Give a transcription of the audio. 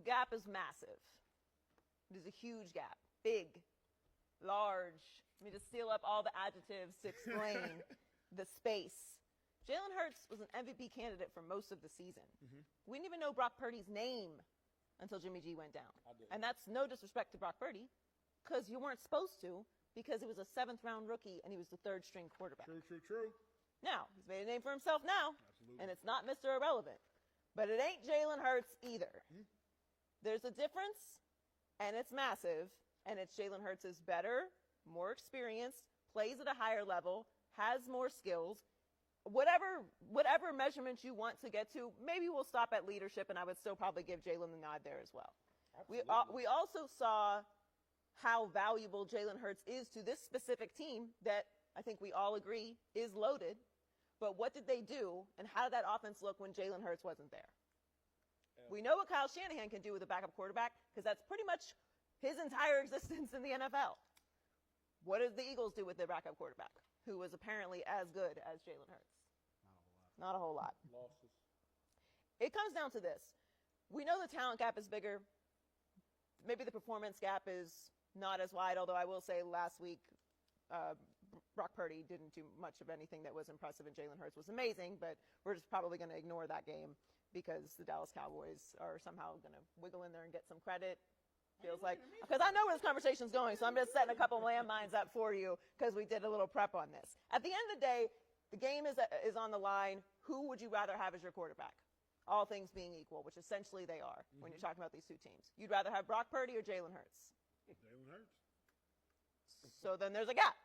gap is massive. It is a huge gap. Big, large. Let me just steal up all the adjectives to explain the space. Jalen Hurts was an MVP candidate for most of the season. We didn't even know Brock Purdy's name until Jimmy G went down. And that's no disrespect to Brock Purdy, because you weren't supposed to, because he was a 7th-round rookie and he was the 3rd-string quarterback. True. Now, he's made a name for himself now, Absolutely. and it's not Mr. Irrelevant. But it ain't Jalen Hurts either. There's a difference, and it's massive, and it's Jalen Hurts is better, more experienced, plays at a higher level, has more skills. Whatever measurement you want to get to, maybe we'll stop at leadership, and I would still probably give Jalen the nod there as well. We also saw how valuable Jalen Hurts is to this specific team that I think we all agree is loaded. But what did they do, and how did that offense look when Jalen Hurts wasn't there? We know what Kyle Shanahan can do with a backup quarterback, because that's pretty much his entire existence in the NFL. What did the Eagles do with their backup quarterback, who was apparently as good as Jalen Hurts? Not a whole lot. Losses. It comes down to this. We know the talent gap is bigger. Maybe the performance gap is not as wide, although I will say last week Brock Purdy didn't do much of anything that was impressive, and Jalen Hurts was amazing, but we're just probably going to ignore that game because the Dallas Cowboys are somehow going to wiggle in there and get some credit. Feels like, because I know where this conversation's going, so I'm just setting a couple landmines up for you because we did a little prep on this. At the end of the day, the game is on the line. Who would you rather have as your quarterback? All things being equal, which essentially they are when you're talking about these two teams. You'd rather have Brock Purdy or Jalen Hurts? Jalen Hurts. So then there's a gap.